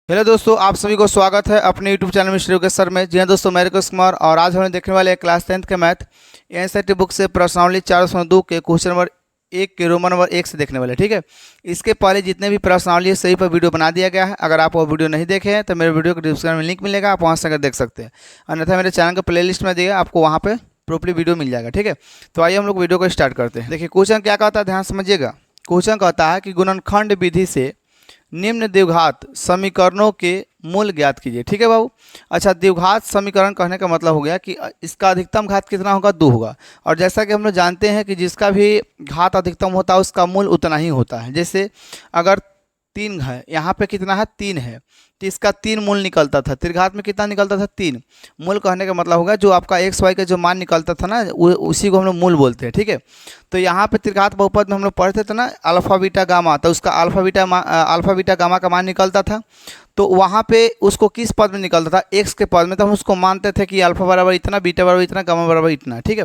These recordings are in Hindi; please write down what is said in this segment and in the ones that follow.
हेलो दोस्तों, आप सभी को स्वागत है अपने YouTube channel mister Yogesh sir में। जी हाँ दोस्तों, मैं योगेश कुमार और आज हम देखने वाले हैं क्लास 10th के मैथ एनसीईआरटी बुक से प्रश्नावली 402 के क्वेश्चन नंबर 1 के रोमन नंबर 1 से देखने वाले। ठीक है, इसके पहले जितने भी प्रश्नावली है सही पर वीडियो बना दिया गया है। अगर आप वो वीडियो नहीं देखे हैं तो मेरे वीडियो के डिस्क्रिप्शन में लिंक मिलेगा, आप वहाँ से अगर देख सकते हैं। अन्यथा मेरे चैनल के प्ले लिस्ट में दिए आपको वहाँ पर प्रॉपरली वीडियो मिल जाएगा। ठीक है, तो आइए हम लोग वीडियो को स्टार्ट करते हैं। देखिए क्वेश्चन क्या कहता है, ध्यान समझिएगा। क्वेश्चन कहता है कि गुणनखंड विधि से निम्न द्विघात समीकरणों के मूल ज्ञात कीजिए। ठीक है बाबू। अच्छा, द्विघात समीकरण कहने का मतलब हो गया कि इसका अधिकतम घात कितना होगा, 2 होगा। और जैसा कि हम लोग जानते हैं कि जिसका भी घात अधिकतम होता है उसका मूल उतना ही होता है। जैसे अगर 3 है, यहाँ पे कितना है, 3 है, तो इसका 3 मूल निकलता था। त्रिघात में कितना निकलता था, 3। मूल कहने का मतलब होगा जो आपका एक्स वाई का जो मान निकलता था ना, उसी को हम लोग मूल बोलते हैं। ठीक है, तो यहाँ पे त्रिघात बहुपद में हम लोग पढ़ते थे ना अल्फा बीटा गामा, तो उसका अल्फा बीटा गामा का मान निकलता था। तो वहाँ पे उसको किस पद में निकलता था, एक्स के पद में। तो हम उसको मानते थे कि अल्फा बराबर इतना, बीटा बराबर इतना, गामा बराबर इतना। ठीक है,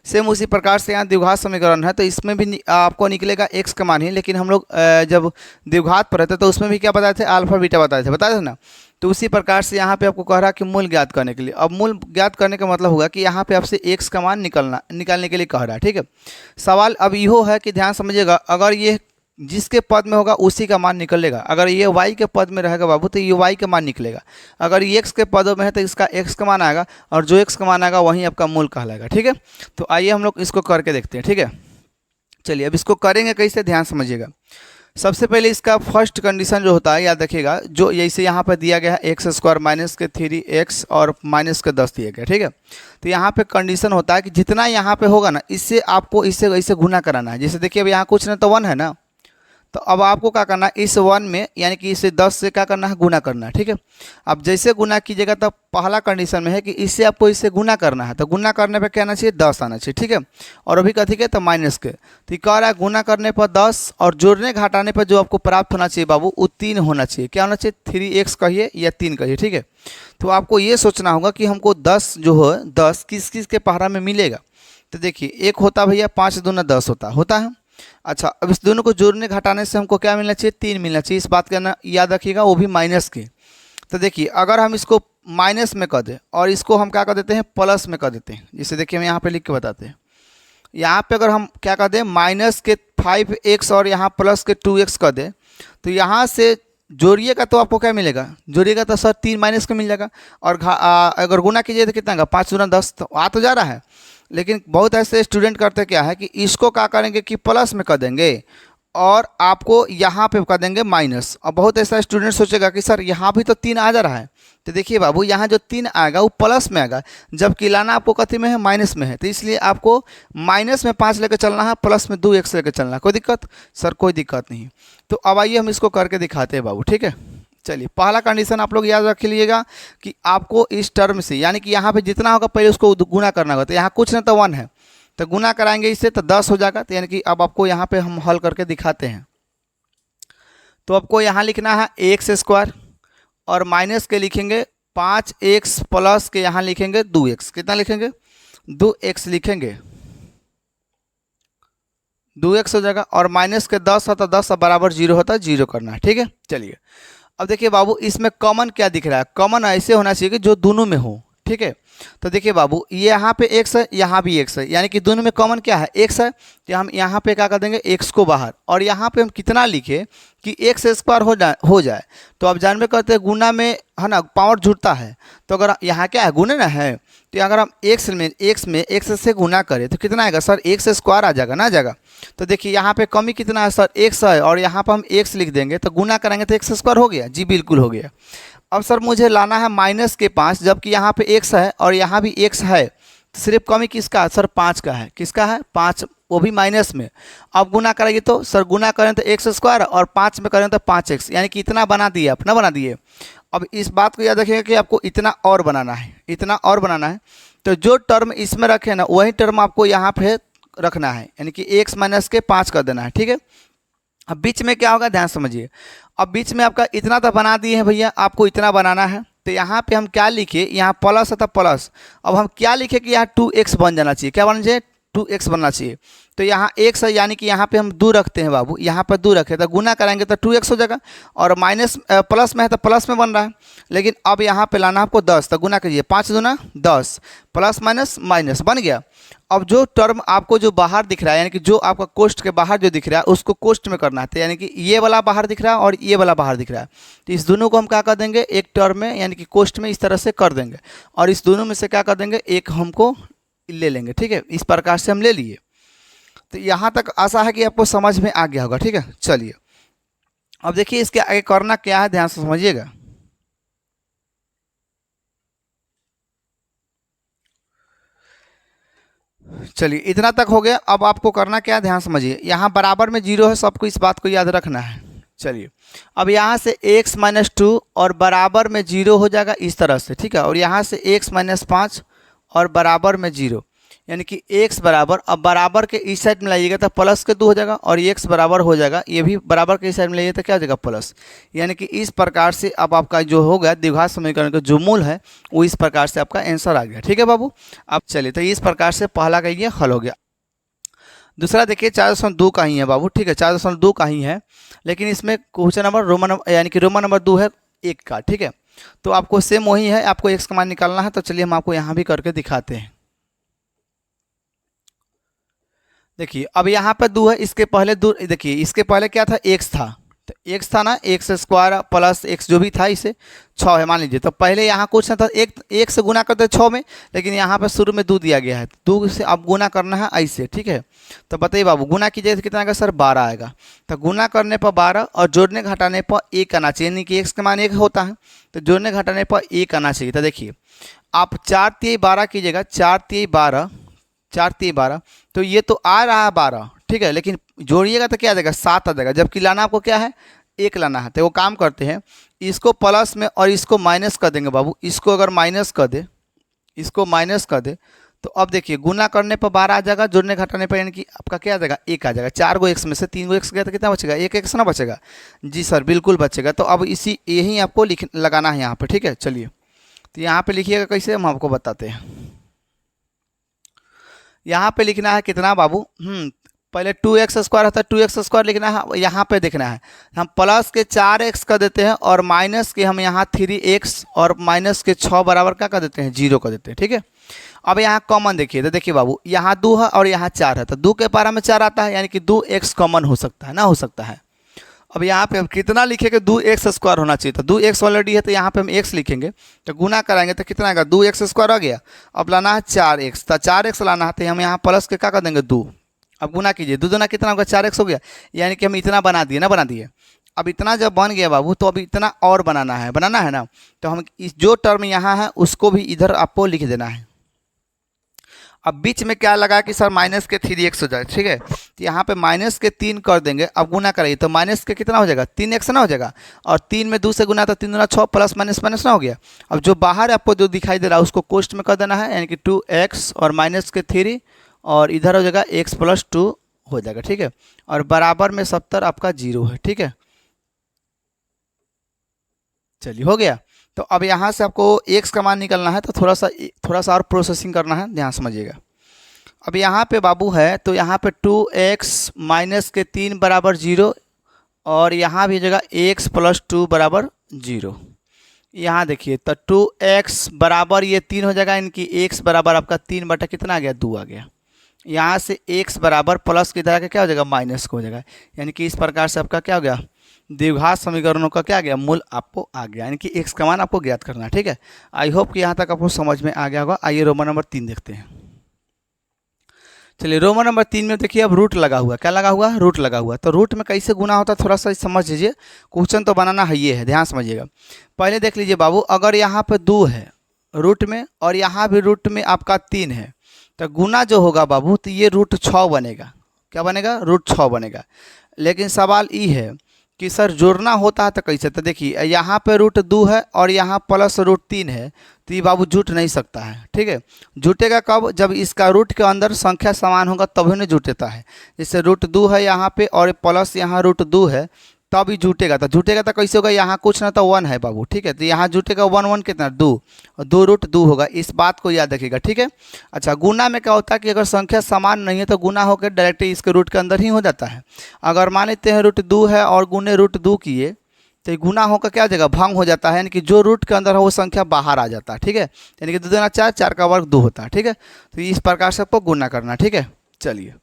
सेम उसी प्रकार से यहाँ द्विघात समीकरण है, तो इसमें भी आपको निकलेगा एक्स का मान ही। लेकिन हम लोग जब द्विघात पर रहते तो उसमें भी क्या बताए थे, अल्फा बीटा बताए थे ना। तो उसी प्रकार से यहाँ पे आपको कह रहा है कि मूल ज्ञात करने के लिए। अब मूल ज्ञात करने का मतलब होगा कि यहाँ पे आपसे एक्स का मान निकालने के लिए कह रहा है। ठीक है, सवाल अब यो है कि ध्यान समझिएगा, अगर ये जिसके पद में होगा उसी का मान निकलेगा। अगर ये y के पद में रहेगा बाबू तो ये y का मान निकलेगा। अगर ये x के पदों में है तो इसका x का मान आएगा, और जो x का मान आएगा वहीं आपका मूल कहलाएगा। ठीक है, तो आइए हम लोग इसको करके देखते हैं। ठीक है, चलिए अब इसको करेंगे कैसे, ध्यान समझिएगा। सबसे पहले इसका फर्स्ट कंडीशन जो होता है याद रखिएगा, जो जैसे यहाँ पर दिया गया है एक्स स्क्वायर माइनस के 3x और माइनस के 10 दिया गया। ठीक है, तो यहाँ पे कंडीशन होता है कि जितना यहाँ पे होगा ना, इससे आपको इससे ऐसे गुना कराना है। जैसे देखिए अब यहाँ कुछ ना तो 1 है ना, तो अब आपको क्या करना है, इस 1 में यानी कि इसे 10 से क्या करना है, गुना करना है। ठीक है, अब जैसे गुना कीजिएगा तब पहला कंडीशन में है कि इससे आपको इससे गुना करना है, तो गुना करने पे क्या आना चाहिए, 10 आना चाहिए। ठीक है, और अभी कथी के, तो माइनस के। तो ये कह रहा है गुना करने पर 10 और जोड़ने घटाने पर जो आपको प्राप्त होना चाहिए बाबू वो 3 होना चाहिए। क्या होना चाहिए, 3x कहिए या 3 कहिए। ठीक है, तो आपको ये सोचना होगा कि हमको 10 जो है 10 किस किस के पहरा में मिलेगा। तो देखिए एक होता भैया 5 दूना 10 होता है। अच्छा, अब इस दोनों को जोड़ने घटाने से हमको क्या मिलना चाहिए, 3 मिलना चाहिए। इस बात का याद रखिएगा, वो भी माइनस के। तो देखिए अगर हम इसको माइनस में कर दें और इसको हम क्या कर देते हैं, प्लस में कर देते हैं। जैसे देखिए हम यहाँ पे लिख के बताते हैं। यहाँ पे अगर हम क्या कर दें, माइनस के 5x और यहाँ प्लस के 2x कर दें, तो यहाँ से जोड़िएगा तो आपको क्या मिलेगा, जोड़िएगा तो सर 3 माइनस का मिल जाएगा। और अगर गुना कीजिए तो कितना का, 5 दूना 10 तो आ तो जा रहा है। लेकिन बहुत ऐसे स्टूडेंट करते क्या है कि इसको क्या करेंगे कि प्लस में कर देंगे और आपको यहाँ पे कर देंगे माइनस। और बहुत ऐसा स्टूडेंट सोचेगा कि सर यहाँ भी तो 3 आ जा रहा है। तो देखिए बाबू यहाँ जो 3 आएगा वो प्लस में आएगा, जबकि लाना आपको कथी में है, माइनस में है। तो इसलिए आपको माइनस में 5 लेकर चलना है, प्लस में 2x लेकर चलना है। कोई दिक्कत, सर कोई दिक्कत नहीं। तो अब आइए हम इसको करके दिखाते हैं बाबू। ठीक है, चलिए पहला कंडीशन आप लोग याद रख लीजिएगा कि आपको इस टर्म से यानी कि यहाँ पे जितना होगा पहले उसको गुना करना होगा। तो यहाँ कुछ ना तो 1 है, तो गुना कराएंगे इससे तो 10 हो जाएगा। तो यानी कि अब आपको यहाँ पे हम हल करके दिखाते हैं। तो आपको यहाँ लिखना है एक्स स्क्वायर और माइनस के लिखेंगे 5x प्लस के यहाँ लिखेंगे 2x। कितना लिखेंगे, 2x लिखेंगे, 2x हो जाएगा। और माइनस के 10 होता 10 बराबर 0 होता 0 करना है। ठीक है, चलिए अब देखिए बाबू इसमें कॉमन क्या दिख रहा है, कॉमन ऐसे होना चाहिए कि जो दोनों में हो। ठीक है, तो देखिए बाबू ये यहाँ पे x है, यहाँ भी x है, यानी कि दोनों में कॉमन क्या है, x है। तो हम यहाँ पे क्या कर देंगे, x को बाहर, और यहाँ पे हम कितना लिखे कि x स्क्वायर हो जाए। तो अब जानबे करते हैं गुना में है ना पावर जुड़ता है, तो अगर यहाँ क्या है, गुने ना है, तो अगर हम x से गुना करें तो कितना आएगा सर, x स्क्वायर आ जाएगा ना, आ जाएगा। तो देखिए यहाँ पे कमी कितना है सर, x है, और यहाँ पर हम x लिख देंगे तो गुना करेंगे तो x स्क्वायर हो गया। जी बिल्कुल हो गया। अब सर मुझे लाना है माइनस के 5, जबकि यहाँ पे x है और यहाँ भी x है, तो सिर्फ कमी किसका है सर, 5 का है। किसका है, 5, वो भी माइनस में। अब गुना करेंगे तो सर गुना करें तो x स्क्वायर और 5 में करें तो 5x, यानी कि इतना बना दिए, अपना बना दिए। अब इस बात को याद रखिएगा कि आपको इतना और बनाना है, इतना और बनाना है। तो जो टर्म इसमें रखे ना वही टर्म आपको यहाँ पे रखना है, यानी कि x माइनस के 5 कर देना है। ठीक है, अब बीच में क्या होगा, ध्यान समझिए। अब बीच में आपका इतना तो बना दिए हैं भैया, आपको इतना बनाना है। तो यहाँ पे हम क्या लिखे, यहाँ प्लस है तो प्लस। अब हम क्या लिखे कि यहाँ 2x बन जाना चाहिए, क्या बनना चाहिए, 2x बनना चाहिए। तो यहाँ एक्स है, यानी कि यहाँ पे हम 2 रखते हैं बाबू, यहाँ पर 2 रखे तो गुना कराएंगे तो 2x हो जाएगा, और माइनस प्लस में है तो प्लस में बन रहा है। लेकिन अब यहाँ पे लाना आपको 10, तो गुना कीजिए, 5 दूना 10, प्लस माइनस माइनस बन गया। अब जो टर्म आपको जो बाहर दिख रहा है, यानी कि जो आपका कोष्ठ के बाहर जो दिख रहा है उसको कोष्ठ में करना है, तो यानी कि ये वाला बाहर दिख रहा है और ये वाला बाहर दिख रहा है, तो इस दोनों को हम क्या कर देंगे, एक टर्म में यानी कि कोष्ठ में इस तरह से कर देंगे, और इस दोनों में से क्या कर देंगे, एक हमको ले लेंगे। ठीक है, इस प्रकार से हम ले लिए। तो यहाँ तक आशा है कि आपको समझ में आ गया होगा। ठीक है, चलिए अब देखिए इसके आगे करना क्या है, ध्यान से समझिएगा। चलिए इतना तक हो गया। अब आपको करना क्या है, ध्यान समझिए। यहाँ बराबर में 0 है, सबको इस बात को याद रखना है। चलिए अब यहाँ से x माइनस 2 और बराबर में 0 हो जाएगा इस तरह से। ठीक है, और यहाँ से x माइनस 5 और बराबर में 0, यानी कि x बराबर, अब बराबर के इस साइड में लाइएगा तो प्लस के 2 हो जाएगा, और x बराबर हो जाएगा, ये भी बराबर के इस साइड में लाइए तो क्या हो जाएगा, प्लस। यानी कि इस प्रकार से अब आपका जो होगा द्विघात समीकरण का जो मूल है वो इस प्रकार से आपका आंसर आ गया। ठीक है बाबू, अब चलिए तो इस प्रकार से पहला का ये हल हो गया। दूसरा देखिए 4.2 का ही है बाबू। ठीक है, 4.2 का ही है, लेकिन इसमें क्वेश्चन नंबर रोमन यानी कि रोमन नंबर 2 है 1 का। ठीक है, तो आपको सेम वही है, आपको x का मान निकालना है। तो चलिए हम आपको यहाँ भी करके दिखाते हैं। देखिए अब यहाँ पे 2 है, इसके पहले 2, देखिए इसके पहले क्या था, x था, तो x था ना, एक्स स्क्वायर प्लस x जो भी था इसे 6 है मान लीजिए। तो पहले यहाँ कुछ ना था, एक से गुना करते 6 में, लेकिन यहाँ पे शुरू में 2 दिया गया है, 2 से अब गुना करना है ऐसे। ठीक है, तो बताइए बाबू गुना कीजिए तो कितना आएगा सर, 12 आएगा। तो गुना करने पर 12 और जोड़ने घटाने पर 1 आना चाहिए, यानी कि x का मान 1 होता है, तो जोड़ने घटाने पर 1 आना चाहिए। तो देखिए आप 4 तिहाई 12 कीजिएगा, 4 तिहाई 12, 4 तिहाई 12, तो ये तो आ रहा है 12। ठीक है, लेकिन जोड़िएगा तो क्या आ जाएगा, 7 आ जाएगा, जबकि लाना आपको क्या है, 1 लाना है। तो वो काम करते हैं, इसको प्लस में और इसको माइनस कर देंगे बाबू। इसको अगर माइनस कर दे, इसको माइनस कर दे, तो अब देखिए गुना करने पर 12 आ जाएगा, जोड़ने घटाने पर यानी कि आपका क्या आ जाएगा, 1 आ जाएगा। 4 गो एक्स में से 3 गो एक्स गया तो कितना बचेगा, 1 एक्स ना बचेगा। जी सर बिल्कुल बचेगा। तो अब इसी यही आपको लगाना है यहाँ पर। ठीक है, चलिए तो यहाँ पे लिखिएगा कैसे, हम आपको बताते हैं। यहाँ पे लिखना है कितना बाबू, पहले 2x स्क्वायर होता है, 2x स्क्वायर लिखना है, यहाँ पे देखना है हम प्लस के 4x कर देते हैं, और माइनस के हम यहाँ 3x और माइनस के 6 बराबर क्या कर देते हैं, 0 कर देते हैं। ठीक है, अब यहाँ कॉमन देखिए, तो देखिए बाबू यहाँ 2 है और यहाँ 4 है, तो 2 के पारा में 4 आता है, यानी कि 2x कॉमन हो सकता है ना, हो सकता है। अब यहाँ पे हम कितना लिखेंगे, 2x स्क्वायर होना चाहिए था, 2x ऑलरेडी है, तो यहाँ पे हम x लिखेंगे, तो गुना कराएंगे तो कितना आएगा, 2x स्क्वायर आ गया। अब लाना है 4x, तो 4x लाना है, तो हम यहाँ प्लस के क्या कर देंगे 2। अब गुना कीजिए, 2 दूना कितना होगा, 4x हो गया, यानी कि हम इतना बना दिए ना, बना दिए। अब इतना जब बन गया बाबू, तो अब इतना और बनाना है ना, तो हम इस जो टर्म यहाँ है उसको भी इधर आपको लिख देना है। अब बीच में क्या लगा कि सर माइनस के 3x हो जाए। ठीक है, तो यहाँ पे माइनस के 3 कर देंगे। अब गुना कराइए तो माइनस के कितना हो जाएगा, 3x ना हो जाएगा, और 3 में 2 से गुना तो 3 दूना 6 प्लस माइनस माइनस ना हो गया। अब जो बाहर आपको जो दिखाई दे रहा है उसको कोष्ठ में कर देना है, यानी कि 2x और माइनस के 3 और इधर हो जाएगा x प्लस 2 हो जाएगा। ठीक है, और बराबर में 70 आपका 0 है। ठीक है, चलिए हो गया। तो अब यहाँ से आपको x का मान निकलना है, तो थोड़ा सा और प्रोसेसिंग करना है, ध्यान समझिएगा। अब यहाँ पे बाबू है, तो यहाँ पे 2x माइनस के 3 बराबर 0, और यहाँ भी जगह x प्लस 2 बराबर 0। यहाँ देखिए तो 2x बराबर ये 3 हो जाएगा, इनकी x बराबर आपका 3 बटा कितना आ गया, 2 आ गया। यहाँ से x बराबर प्लस की तरह का क्या हो जाएगा, माइनस को हो जाएगा, यानी कि इस प्रकार से आपका क्या हो गया, द्विघात समीकरणों का क्या आ गया, मूल आपको आ गया, यानी कि x का मान आपको ज्ञात करना है। ठीक है, आई होप कि यहाँ तक आपको समझ में आ गया होगा। आइए रोमन नंबर 3 देखते हैं। चलिए रोमन नंबर 3 में देखिए अब रूट लगा हुआ, क्या लगा हुआ, रूट लगा हुआ। तो रूट में कैसे गुना होता है थोड़ा सा समझ लीजिए, क्वेश्चन तो बनाना है, ये है, ध्यान समझिएगा। पहले देख लीजिए बाबू, अगर यहाँ पे 2 है रूट में और यहाँ भी रूट में आपका 3 है, तो गुना जो होगा बाबू तो ये रूट 6 बनेगा। क्या बनेगा, रूट 6 बनेगा। लेकिन सवाल ये है कि सर जोड़ना होता है तो कैसे, तो देखिए यहाँ पे रूट 2 है और यहाँ प्लस रूट 3 है, तो ये बाबू जुट नहीं सकता है। ठीक है, जुटेगा कब, जब इसका रूट के अंदर संख्या समान होगा तभी नहीं जुटता है। जैसे रूट 2 है यहाँ पे और प्लस यहाँ रूट 2 है, तब ही जुटेगा। तो जुटेगा तो कैसे होगा, यहाँ कुछ ना तो 1 है बाबू, ठीक है। तो यहाँ जुटेगा 1 1 कितना 2, और 2 रूट 2 होगा। इस बात को याद रखिएगा, ठीक है। अच्छा, गुना में क्या होता है कि अगर संख्या समान नहीं है तो गुना होकर डायरेक्टली इसके रूट के अंदर ही हो जाता है। अगर मान लेते हैं रूट 2 है और गुने रूट 2 किए तो ये गुना होकर क्या हो जाएगा, भंग हो जाता है, यानी कि जो रूट के अंदर है वो संख्या बाहर आ जाता है, ठीक है। यानी कि 2 दूना 4, 4 का वर्ग 2 होता है, ठीक है। तो इस प्रकार से आपको गुना करना, ठीक है। चलिए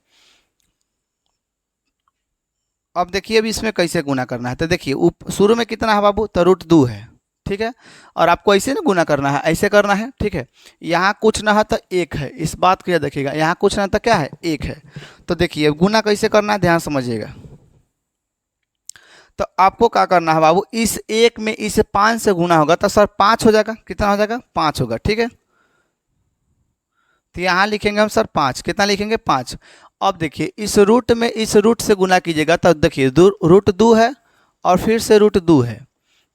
अब देखिए अभी इसमें कैसे गुना करना है। तो देखिए शुरू में कितना है बाबू, तो रूट 2 है, ठीक है। और आपको ऐसे ना गुना करना है, ऐसे करना है, ठीक है। यहाँ कुछ ना है तो 1 है, इस बात को याद रखिएगा। यहाँ कुछ ना तो क्या है, 1 है। तो देखिए गुना कैसे करना है, ध्यान समझिएगा। तो आपको क्या करना है बाबू, इस 1 में इसे 5 से गुना होगा तो सर 5 हो जाएगा। कितना हो जाएगा, 5 होगा, ठीक है। तो यहाँ लिखेंगे हम सर 5, कितना लिखेंगे 5। अब देखिए इस रूट में इस रूट से गुना कीजिएगा तो देखिए रूट 2 है और फिर से रूट 2 है।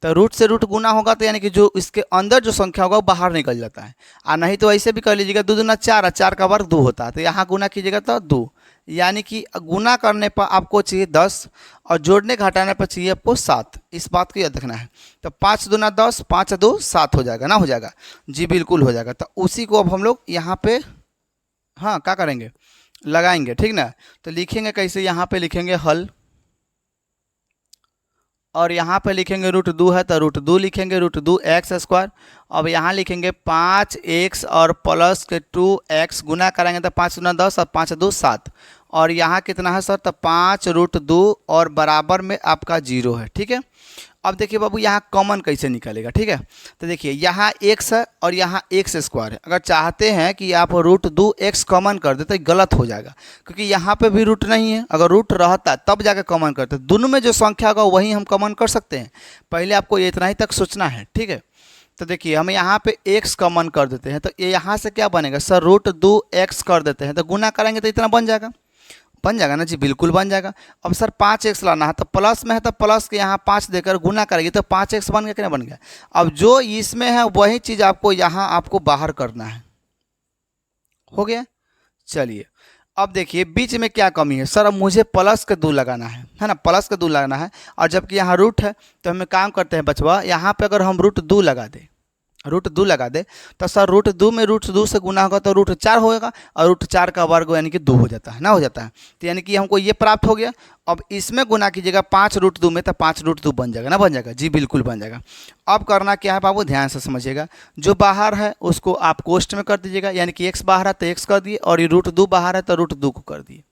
तो रूट से रूट गुना होगा तो यानी कि जो इसके अंदर जो संख्या होगा वो बाहर निकल जाता है। और नहीं तो ऐसे भी कर लीजिएगा, 2 दूना 4 और 4 का वर्ग 2 होता है। तो यहाँ गुना कीजिएगा तो 2, यानी कि गुना करने पर आपको चाहिए 10 और जोड़ने घटाने पर चाहिए आपको 7। इस बात को याद रखना है। तो 5 दूना 10, 5 2 7 हो जाएगा ना, हो जाएगा जी, बिल्कुल हो जाएगा। तो उसी को अब हम लोग यहाँ पे हाँ क्या करेंगे, लगाएंगे, ठीक ना। तो लिखेंगे कैसे, यहाँ पे लिखेंगे हल, और यहाँ पे लिखेंगे रूट 2 है तो रूट 2 लिखेंगे, रूट 2 एक्स स्क्वायर। अब यहाँ लिखेंगे 5x और प्लस के 2x, गुना करेंगे तो 5 दूना 10 और 5 2 7। और यहाँ कितना है सर, तो 5 रूट 2 और बराबर में आपका 0 है, ठीक है। अब देखिए बाबू यहाँ कॉमन कैसे निकलेगा, ठीक है। तो देखिए यहाँ x है और यहाँ x स्क्वायर है। अगर चाहते हैं कि आप रूट 2x कॉमन कर दे तो गलत हो जाएगा, क्योंकि यहाँ पे भी रूट नहीं है। अगर रूट रहता तब जाकर कॉमन करते, दोनों में जो संख्या होगा वही हम कॉमन कर सकते हैं। पहले आपको ये इतना ही तक सोचना है, ठीक है। तो देखिए हम यहाँ पे x कॉमन कर देते हैं तो ये यहाँ से क्या बनेगा सर, रूट 2x कर देते हैं तो गुना करेंगे तो इतना बन जाएगा, बन जाएगा ना जी, बिल्कुल बन जाएगा। अब सर 5x लाना है तो प्लस में है तो प्लस के यहाँ 5 देकर गुना करेगी तो 5x बन गया कि नहीं बन गया। अब जो इसमें है वही चीज़ आपको यहाँ आपको बाहर करना है, हो गया। चलिए अब देखिए बीच में क्या कमी है सर, अब मुझे प्लस के 2 लगाना है ना, प्लस के 2 लगाना है। और जबकि यहाँ रूट है तो हमें काम करते हैं बचवा, यहाँ पे अगर हम रूट 2 लगा दें, रूट 2 लगा दे तो सर रूट 2 में रूट 2 से गुना होगा तो रूट 4 होगा, और रूट 4 का वर्ग यानी कि 2 हो जाता है ना, हो जाता है। तो यानी कि हमको ये प्राप्त हो गया। अब इसमें गुना कीजिएगा 5 रूट 2 में तो 5 रूट 2 बन जाएगा ना, बन जाएगा जी, बिल्कुल बन जाएगा। अब करना क्या है बाबू, ध्यान से समझिएगा। जो बाहर है उसको आप कोष्ठ में कर दीजिएगा, यानी कि x बाहर है तो x कर दिए, और ये रूट 2 बाहर है तो रूट 2 को कर दिए।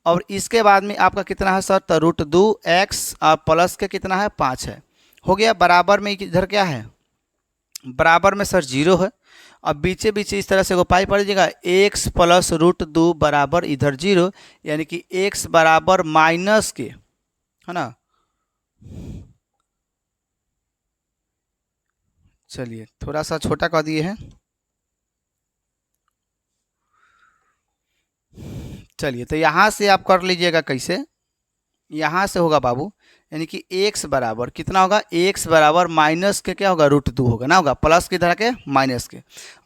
और इसके बाद में आपका कितना है सर, तो रूट 2x और प्लस के कितना है 5 है, हो गया। बराबर में इधर क्या है, बराबर में सर 0 है। अब बीचे बीचे इस तरह से को पाई पड़ जाएगा, x प्लस रूट 2 बराबर इधर 0, यानी कि x बराबर माइनस के, है ना। चलिए थोड़ा सा छोटा कर दिए हैं। चलिए तो यहाँ से आप कर लीजिएगा कैसे, यहाँ से होगा बाबू, यानी कि x बराबर कितना होगा, x बराबर माइनस के क्या होगा, रूट 2 होगा ना, होगा प्लस के इधर के माइनस के।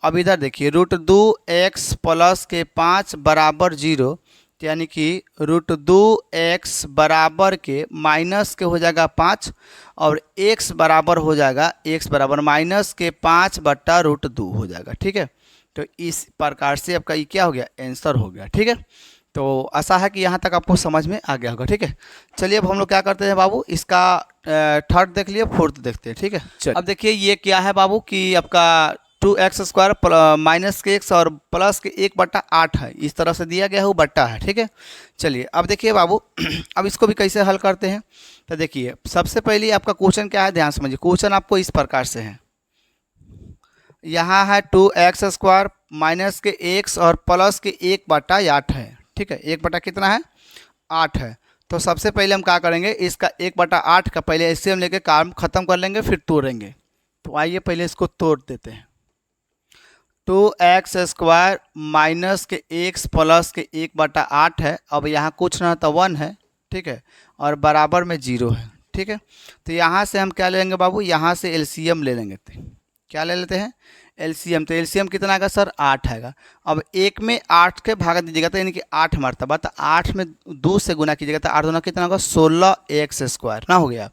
अब इधर देखिए रूट 2x प्लस के 5 बराबर 0, यानी कि रूट 2x बराबर के माइनस के हो जाएगा 5, और x बराबर हो जाएगा, x बराबर माइनस के 5 बट्टा रूट 2 हो जाएगा, ठीक है। तो इस प्रकार से आपका ये क्या हो गया, आंसर हो गया, ठीक है। तो आशा है कि यहाँ तक आपको समझ में आ गया होगा, ठीक है। चलिए अब हम लोग क्या करते हैं बाबू, इसका थर्ड देख लिए, फोर्थ देखते हैं, ठीक है। चलिए अब देखिए ये क्या है बाबू कि आपका 2x स्क्वायर माइनस के x और प्लस के 1/8 है, इस तरह से दिया गया है, वो बट्टा है, ठीक है। चलिए अब देखिए बाबू अब इसको भी कैसे हल करते हैं। तो देखिए सबसे पहले आपका क्वेश्चन क्या है, ध्यान समझिए। क्वेश्चन आपको इस प्रकार से है, यहाँ है 2x स्क्वायर माइनस के x और प्लस के 1/8 है, ठीक है। 1 बटा कितना है, 8 है। तो सबसे पहले हम क्या करेंगे, इसका 1/8 का पहले ऐसे हम लेके काम खत्म कर लेंगे, फिर तोड़ेंगे। तो आइए पहले इसको तोड़ देते हैं। 2x स्क्वायर माइनस के x प्लस के 1/8 है। अब यहाँ कुछ ना तो 1 है, ठीक है, और बराबर में 0 है, ठीक है। तो यहाँ से हम क्या ले लेंगे बाबू, यहाँ से एलसीएम ले लेंगे। तो क्या ले लेते हैं, एलसीएम, तो एलसीएम कितना आएगा सर 8 आएगा। अब 1 में 8 के भागा दीजिएगा तो यानी कि 8 मरतबा, तो 8 में 2 से गुना कीजिएगा तो 8 दूना कितना होगा 16x² ना हो गया।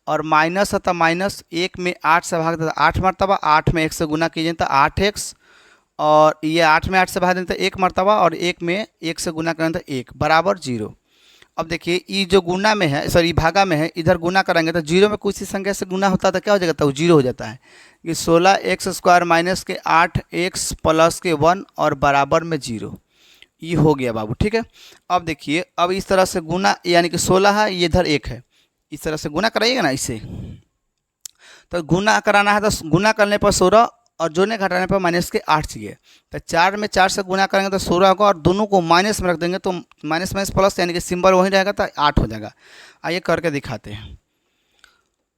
और माइनस है तो माइनस 1 में 8 से भाग देता 8 मरतबा, 8 में 1 से गुना कीजिए तो 8x, और ये 8 में 8 से भाग देते 1 मरतबा, और 1 में 1 से गुना करें तो 1 बराबर 0। अब देखिए ये जो गुना में है, सॉरी भागा में है, इधर गुना करेंगे तो 0 में कुछ ही संख्या से गुना होता है तो क्या हो जाएगा, तो 0 हो जाता है। कि 16x² माइनस के 8x प्लस के 1 और बराबर में 0, ये हो गया बाबू। ठीक है, अब देखिए अब इस तरह से गुना, यानी कि 16 है, ये इधर 1 है, इस तरह से गुना कराइएगा ना इसे, तो गुना कराना है तो गुना करने पर 16 और जोड़ने घटाने पर माइनस के 8 चाहिए। तो 4 में 4 से गुना करेंगे तो 16 होगा, और दोनों को माइनस में रख देंगे तो माइनस माइनस प्लस यानी कि सिंबल वही रहेगा तो 8 हो जाएगा। आइए करके दिखाते हैं।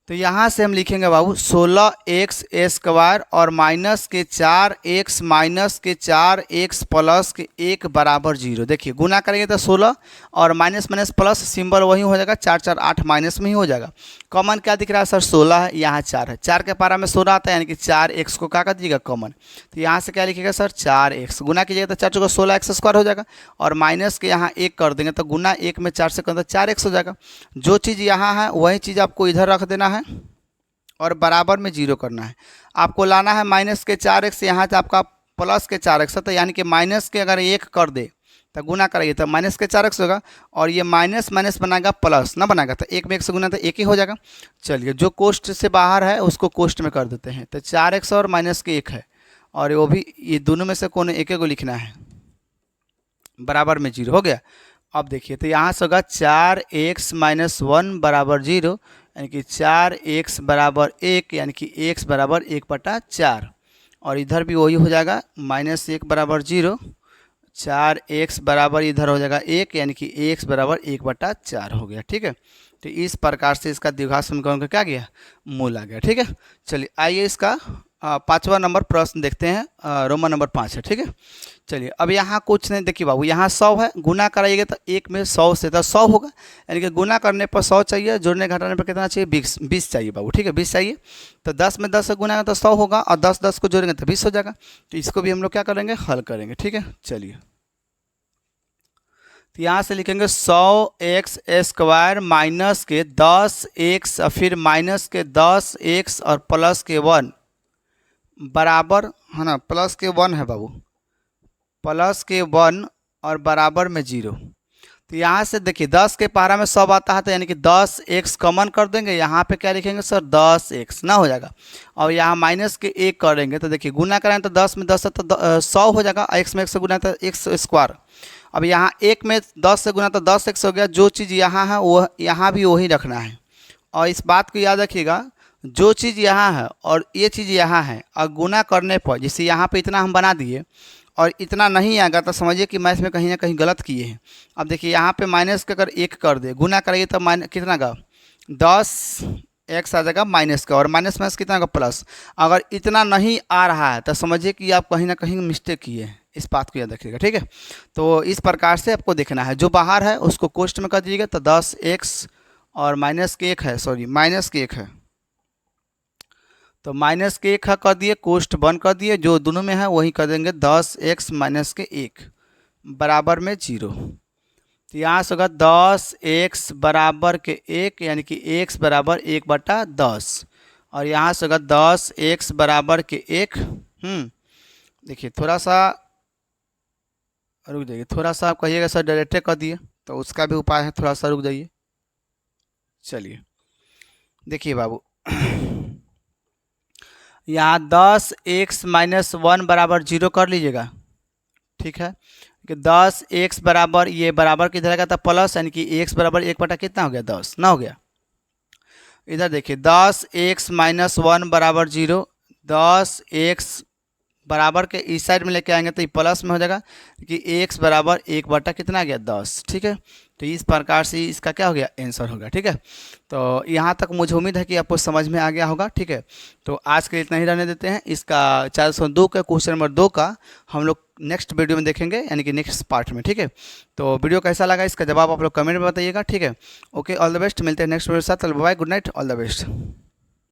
तो यहाँ से हम लिखेंगे बाबू 16x² और माइनस के 4x माइनस के 4x प्लस के 1 बराबर 0। देखिए गुना करेंगे तो 16 और माइनस माइनस प्लस सिंबल वही हो जाएगा, 4 4 8 माइनस में ही हो जाएगा। कॉमन क्या दिख रहा है सर 16 है, यहाँ 4 है, 4 के पारा में 16 आता है यानी कि 4x को क्या कर दीजिएगा कॉमन, तो यहाँ से क्या लिखिएगा सर 4x, गुना कीजिएगा तो 4 चौका 16x² हो जाएगा, और माइनस के यहाँ 1 कर देंगे तो गुना 1 में 4 से करें तो 4x हो जाएगा। जो चीज़ यहाँ है वही चीज़ आपको इधर रख देना है और बराबर में 0 करना है। आपको लाना है माइनस के 4x, यहाँ से आपका प्लस के 4x है, तो यानी कि माइनस के अगर 1 कर दे तो गुना कराइए तो माइनस के 4x होगा, और ये माइनस माइनस बनाएगा प्लस ना बनाएगा, तो 1 में 1 से गुना तो 1 ही हो जाएगा। चलिए जो कोष्ट से बाहर है उसको कोष्ट में कर देते हैं, तो 4x और माइनस के 1 है, और वो भी ये दोनों में से कौन एक को लिखना है, बराबर में 0 हो गया। अब देखिए तो यहाँ से होगा 4x माइनस 1 बराबर 0, यानी कि 4x बराबर 1, यानी कि x बराबर 1/4, और इधर भी वही हो जाएगा माइनस 1 बराबर 0, 4x बराबर इधर हो जाएगा 1, यानी कि x बराबर 1/4 हो गया। ठीक है, तो इस प्रकार से इसका द्विघात समीकरण का क्या गया, मूल आ गया। ठीक है, चलिए आइए इसका 5वां नंबर प्रश्न देखते हैं, रोमन नंबर 5 है। ठीक है, चलिए अब यहाँ कुछ नहीं, देखिए बाबू यहाँ 100 है, गुना कराइएगा तो 1 में 100 से तो 100 होगा, यानी कि गुना करने पर 100 चाहिए, जोड़ने घटाने पर कितना चाहिए 20 चाहिए बाबू। ठीक है, 20 चाहिए, तो 10 में 10 से गुना तो 100 होगा, और 10 10 को जोड़ेंगे तो 20 हो जाएगा। तो इसको भी हम लोग क्या करेंगे, हल करेंगे। ठीक है, चलिए तो यहाँ से लिखेंगे 100x² माइनस के 10x, फिर माइनस के 10x और प्लस के 1 बराबर है ना, प्लस के 1 है बाबू, प्लस के 1 और बराबर में 0। तो यहाँ से देखिए 10 के पारा में 100 आता है, तो यानी कि 10x कॉमन कर देंगे, यहाँ पे क्या लिखेंगे सर 10x ना हो जाएगा, और यहाँ माइनस के 1 करेंगे तो देखिए गुना करें तो 10 में 10 है तो 100 हो जाएगा, x में 1 से गुना तो x²। अब यहाँ 1 में 10 से गुना तो 10x हो गया, जो चीज़ यहाँ है वो यहाँ भी वही रखना है, और इस बात को याद रखिएगा जो चीज़ यहाँ है और ये चीज़ यहाँ है, और गुना करने पर जैसे यहाँ पे इतना हम बना दिए और इतना नहीं आएगा तो समझिए कि मैथ में कहीं ना कहीं गलत किए हैं। अब देखिए यहाँ पे माइनस का अगर 1 कर दे, गुना करेंगे तो माइनस कितना का 10x आ जाएगा माइनस का, और माइनस माइनस कितना का प्लस। अगर इतना नहीं आ रहा है तो समझिए कि आप कहीं ना कहीं मिस्टेक किए हैं, इस बात को याद रखिएगा। ठीक है, तो इस प्रकार से आपको देखना है, जो बाहर है उसको कोष्ट में कर दीजिएगा, तो 10x और माइनस के 1 है, सॉरी माइनस के 1 है, तो माइनस के 1 कर दिए, कोष्ट बंद कर दिए, जो दोनों में है वही कर देंगे 10x माइनस के 1 बराबर में 0। तो यहाँ से होगा 10x बराबर के 1, यानी कि x बराबर 1/10, और यहाँ से होगा 10x बराबर के 1। देखिए थोड़ा सा रुक जाइए, थोड़ा सा आप कहिएगा सर डायरेक्ट कर दिए, तो उसका भी उपाय है, थोड़ा सा रुक जाइए। चलिए देखिए बाबू यहाँ 10x माइनस 1 बराबर 0 कर लीजिएगा। ठीक है, कि 10x बराबर ये बराबर किधर आएगा था प्लस, यानी कि x बराबर 1 कितना हो गया 10 ना हो गया। इधर देखिए 10x माइनस 1 बराबर 0, 10x बराबर के इस साइड में लेके आएंगे तो ये प्लस में हो जाएगा कि x बराबर 1 कितना आ गया 10। ठीक है, तो इस प्रकार से इसका क्या हो गया आंसर होगा। ठीक है, तो यहाँ तक मुझे उम्मीद है कि आपको समझ में आ गया होगा। ठीक है, तो आज के लिए इतना ही रहने देते हैं। इसका 402 का क्वेश्चन नंबर 2 का हम लोग नेक्स्ट वीडियो में देखेंगे, यानी कि नेक्स्ट पार्ट में। ठीक है, तो वीडियो कैसा लगा इसका जवाब आप लोग कमेंट में बताइएगा। ठीक है, ओके, ऑल द बेस्ट, मिलते हैं नेक्स्ट वीडियो के साथ। Bye, good night, all the best.